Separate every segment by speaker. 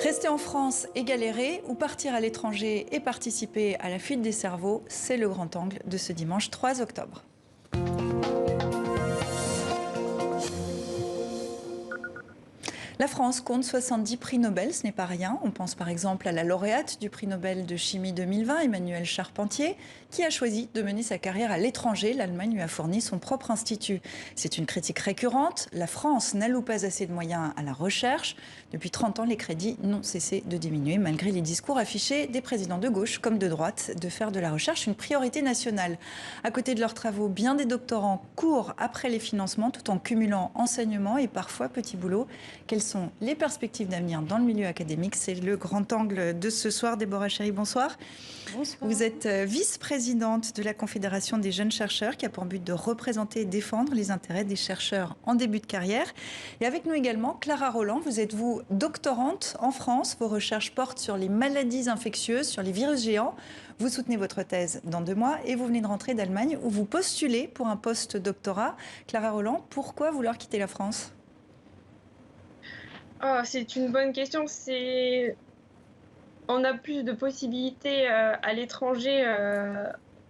Speaker 1: Rester en France et galérer ou partir à l'étranger et participer à la fuite des cerveaux, c'est le grand angle de ce dimanche 3 octobre. La France compte 70 prix Nobel, ce n'est pas rien. On pense par exemple à la lauréate du prix Nobel de chimie 2020, Emmanuelle Charpentier, qui a choisi de mener sa carrière à l'étranger. L'Allemagne lui a fourni son propre institut. C'est une critique récurrente. La France n'alloue pas assez de moyens à la recherche. Depuis 30 ans, les crédits n'ont cessé de diminuer, malgré les discours affichés des présidents de gauche comme de droite de faire de la recherche une priorité nationale. À côté de leurs travaux, bien des doctorants courent après les financements tout en cumulant enseignement et parfois petit boulot. Quelles sont les perspectives d'avenir dans le milieu académique? C'est le grand angle de ce soir. Déborah Chéry, bonsoir.
Speaker 2: Bonsoir.
Speaker 1: Vous êtes vice-présidente de la Confédération des jeunes chercheurs qui a pour but de représenter et défendre les intérêts des chercheurs en début de carrière. Et avec nous également Clara Roland, vous êtes doctorante en France. Vos recherches portent sur les maladies infectieuses, sur les virus géants. Vous soutenez votre thèse dans 2 mois et vous venez de rentrer d'Allemagne où vous postulez pour un post-doctorat. Clara Roland, pourquoi vouloir quitter la France ?
Speaker 2: Oh, c'est une bonne question. On a plus de possibilités à l'étranger.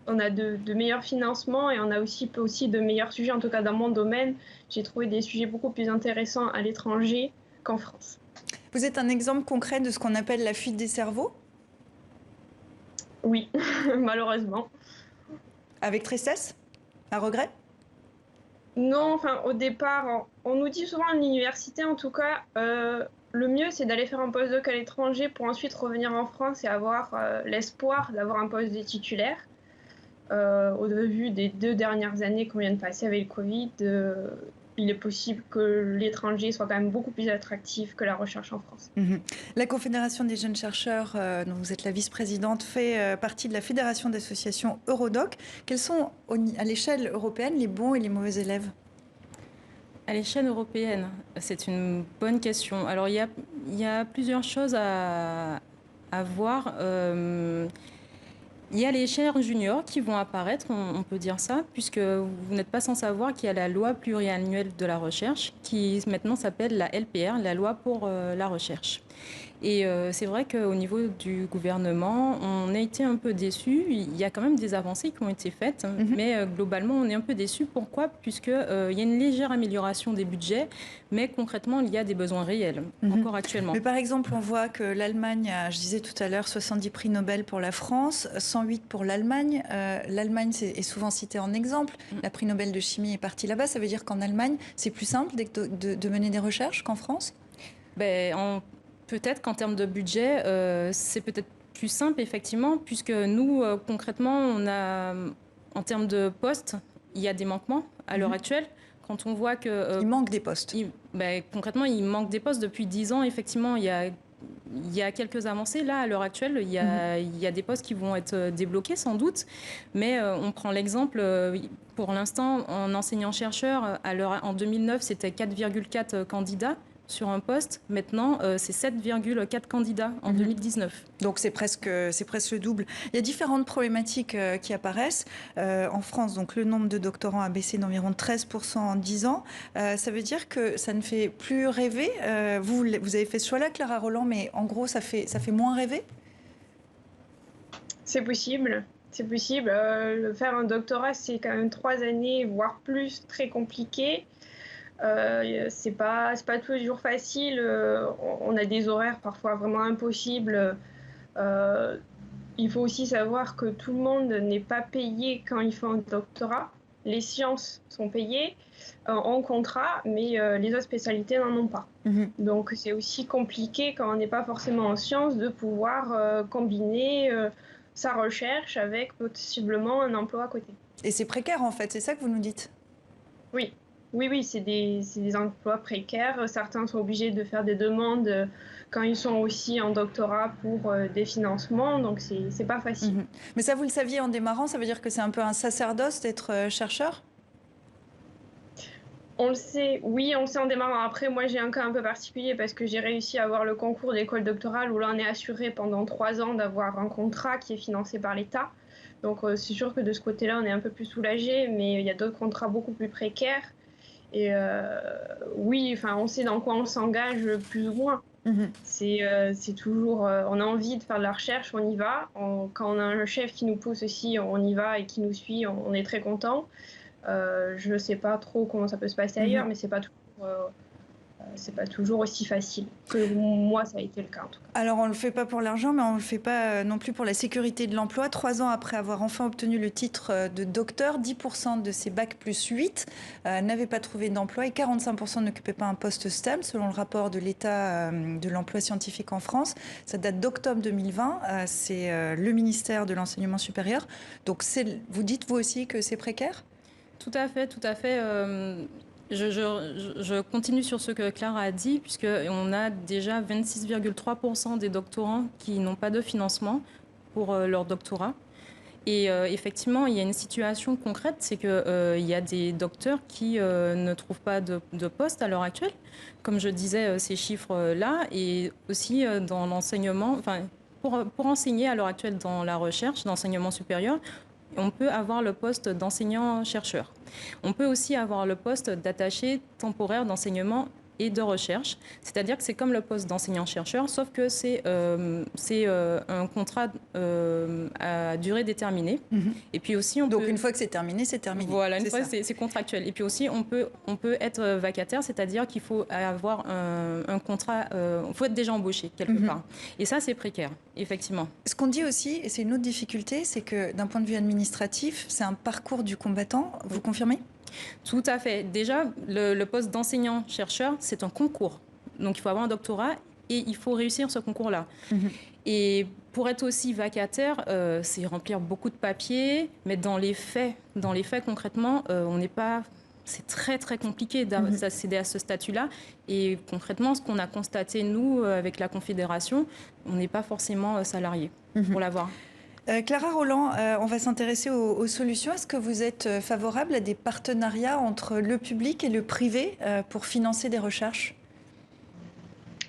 Speaker 2: On a de meilleurs financements et on a aussi de meilleurs sujets. En tout cas, dans mon domaine, j'ai trouvé des sujets beaucoup plus intéressants à l'étranger qu'en France.
Speaker 1: Vous êtes un exemple concret de ce qu'on appelle la fuite des cerveaux?
Speaker 2: Oui, malheureusement.
Speaker 1: Avec tristesse? À regret?
Speaker 2: Non, enfin, au départ, on nous dit souvent à l'université, en tout cas, le mieux, c'est d'aller faire un postdoc à l'étranger pour ensuite revenir en France et avoir l'espoir d'avoir un poste de titulaire. Au vu des 2 dernières années qu'on vient de passer avec le Covid, il est possible que l'étranger soit quand même beaucoup plus attractif que la recherche en France.
Speaker 1: La Confédération des jeunes chercheurs, dont vous êtes la vice-présidente, fait partie de la Fédération d'associations Eurodoc. Quels sont, à l'échelle européenne, les bons et les mauvais élèves?
Speaker 3: À l'échelle européenne, c'est une bonne question. Alors, il y a plusieurs choses à voir. Il y a les chaires juniors qui vont apparaître, on peut dire ça, puisque vous n'êtes pas sans savoir qu'il y a la loi pluriannuelle de la recherche, qui maintenant s'appelle la LPR, la loi pour la recherche. Et c'est vrai qu'au niveau du gouvernement, on a été un peu déçus. Il y a quand même des avancées qui ont été faites, mais globalement, on est un peu déçus. Pourquoi? Puisqu'il y a une légère amélioration des budgets, mais concrètement, il y a des besoins réels, encore actuellement.
Speaker 1: Mais par exemple, on voit que l'Allemagne a, je disais tout à l'heure, 70 prix Nobel pour la France, 108 pour l'Allemagne. L'Allemagne est souvent citée en exemple. La prix Nobel de chimie est partie là-bas. Ça veut dire qu'en Allemagne, c'est plus simple de mener des recherches qu'en France?
Speaker 3: Peut-être qu'en termes de budget, c'est peut-être plus simple, effectivement, puisque nous, concrètement, en termes de postes, il y a des manquements à l'heure actuelle. Quand on voit que...
Speaker 1: il manque des postes.
Speaker 3: Concrètement, il manque des postes depuis 10 ans. Effectivement, il y a quelques avancées. Là, à l'heure actuelle, il y a des postes qui vont être débloqués, sans doute. Mais on prend l'exemple, pour l'instant, en enseignant-chercheur, en 2009, c'était 4,4 candidats sur un poste. Maintenant, c'est 7,4 candidats en 2019.
Speaker 1: Donc c'est presque le double. Il y a différentes problématiques qui apparaissent. En France, donc, le nombre de doctorants a baissé d'environ 13% en 10 ans. Ça veut dire que ça ne fait plus rêver. Vous avez fait ce choix-là, Clara Roland, mais en gros, ça fait moins rêver?
Speaker 2: C'est possible. C'est possible. Faire un doctorat, c'est quand même 3 années, voire plus, très compliqué. C'est pas tous les jours facile. On a des horaires parfois vraiment impossibles. Il faut aussi savoir que tout le monde n'est pas payé quand il fait un doctorat. Les sciences sont payées en contrat, mais les autres spécialités n'en ont pas. Donc c'est aussi compliqué quand on n'est pas forcément en sciences de pouvoir combiner sa recherche avec possiblement un emploi à côté.
Speaker 1: Et c'est précaire en fait, c'est ça que vous nous dites?
Speaker 2: Oui. Oui, c'est des emplois précaires. Certains sont obligés de faire des demandes quand ils sont aussi en doctorat pour des financements, donc c'est pas facile.
Speaker 1: Mais ça, vous le saviez en démarrant, ça veut dire que c'est un peu un sacerdoce d'être chercheur?
Speaker 2: On le sait, oui, on le sait en démarrant. Après, moi, j'ai un cas un peu particulier parce que j'ai réussi à avoir le concours d'école doctorale où là, on est assuré pendant 3 ans d'avoir un contrat qui est financé par l'État. Donc, c'est sûr que de ce côté-là, on est un peu plus soulagé, mais il y a d'autres contrats beaucoup plus précaires. Et oui, enfin, on sait dans quoi on s'engage plus ou moins. C'est toujours, on a envie de faire de la recherche, on y va. Quand on a un chef qui nous pousse aussi, on y va et qui nous suit, on est très content. Je ne sais pas trop comment ça peut se passer ailleurs, mais c'est pas toujours aussi facile que moi, ça a été le cas en tout cas.
Speaker 1: Alors on ne le fait pas pour l'argent, mais on ne le fait pas non plus pour la sécurité de l'emploi. 3 ans après avoir enfin obtenu le titre de docteur, 10% de ces bacs plus 8 n'avaient pas trouvé d'emploi et 45% n'occupaient pas un poste stable, selon le rapport de l'État de l'emploi scientifique en France. Ça date d'octobre 2020, c'est le ministère de l'Enseignement supérieur. Donc vous dites vous aussi que c'est précaire ?
Speaker 3: Tout à fait, tout à fait. Je continue sur ce que Clara a dit, puisqu'on a déjà 26,3% des doctorants qui n'ont pas de financement pour leur doctorat. Et effectivement, il y a une situation concrète, c'est qu'il y a des docteurs qui ne trouvent pas de poste à l'heure actuelle, comme je disais, ces chiffres-là, et aussi dans l'enseignement, enfin, pour enseigner à l'heure actuelle dans la recherche, d'enseignement supérieur, on peut avoir le poste d'enseignant-chercheur. On peut aussi avoir le poste d'attaché temporaire d'enseignement et de recherche. C'est-à-dire que c'est comme le poste d'enseignant-chercheur, sauf que c'est un contrat à durée déterminée. Et puis aussi,
Speaker 1: donc une fois que c'est terminé, c'est terminé.
Speaker 3: Voilà, une fois c'est contractuel. Et puis aussi, on peut être vacataire, c'est-à-dire qu'il faut avoir un contrat, il faut être déjà embauché quelque part. Et ça, c'est précaire, effectivement.
Speaker 1: Ce qu'on dit aussi, et c'est une autre difficulté, c'est que d'un point de vue administratif, c'est un parcours du combattant. Vous confirmez ?
Speaker 3: Tout à fait. Déjà, le poste d'enseignant-chercheur, c'est un concours. Donc, il faut avoir un doctorat et il faut réussir ce concours-là. Et pour être aussi vacataire, c'est remplir beaucoup de papiers, mais dans les faits concrètement, on n'est pas... C'est très, très compliqué d'accéder à ce statut-là. Et concrètement, ce qu'on a constaté, nous, avec la Confédération, on n'est pas forcément salarié pour l'avoir.
Speaker 1: Clara Rolland, on va s'intéresser aux solutions. Est-ce que vous êtes favorable à des partenariats entre le public et le privé pour financer des recherches ?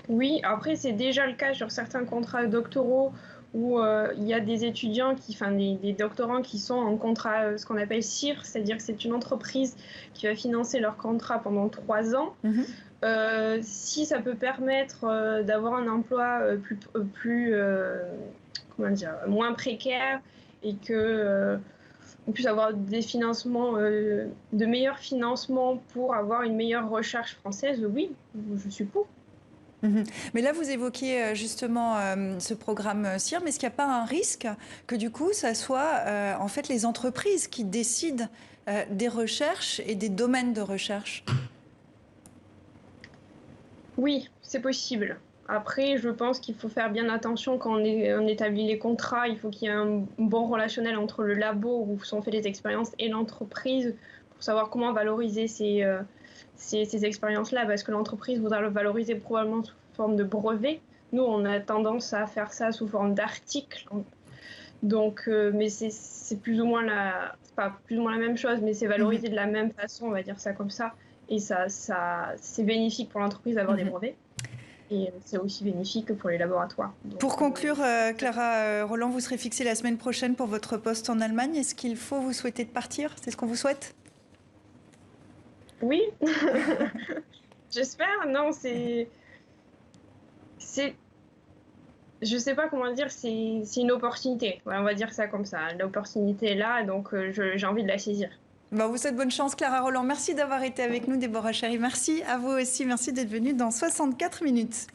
Speaker 2: Oui, après c'est déjà le cas sur certains contrats doctoraux où il y a des étudiants, des doctorants qui sont en contrat, ce qu'on appelle CIFRE, c'est-à-dire que c'est une entreprise qui va financer leur contrat pendant 3 ans. Si ça peut permettre d'avoir un emploi moins précaire et que on puisse avoir des financements, de meilleurs financements pour avoir une meilleure recherche française, oui, je suis pour.
Speaker 1: Mais là, vous évoquiez justement ce programme CIRM. Est-ce qu'il n'y a pas un risque que du coup, ça soit en fait les entreprises qui décident des recherches et des domaines de recherche ?
Speaker 2: Oui, c'est possible. Après, je pense qu'il faut faire bien attention quand on établit les contrats. Il faut qu'il y ait un bon relationnel entre le labo où sont faites les expériences et l'entreprise pour savoir comment valoriser ces expériences-là, parce que l'entreprise voudra le valoriser probablement sous forme de brevet. Nous, on a tendance à faire ça sous forme d'article. Donc, mais c'est plus ou moins c'est pas plus ou moins la même chose, mais c'est valorisé de la même façon, on va dire ça comme ça. Et ça c'est bénéfique pour l'entreprise d'avoir des brevets. Et c'est aussi bénéfique pour les laboratoires. Donc,
Speaker 1: pour conclure, Clara Rolland, vous serez fixée la semaine prochaine pour votre poste en Allemagne. Est-ce qu'il faut vous souhaiter de partir ? C'est ce qu'on vous souhaite ?
Speaker 2: Oui, j'espère. Non, je sais pas comment dire, c'est une opportunité. Voilà, on va dire ça comme ça. L'opportunité est là, donc j'ai envie de la saisir.
Speaker 1: Bon, vous souhaite bonne chance, Clara Rolland. Merci d'avoir été avec nous, Déborah Cherry. Merci à vous aussi. Merci d'être venue dans 64 minutes.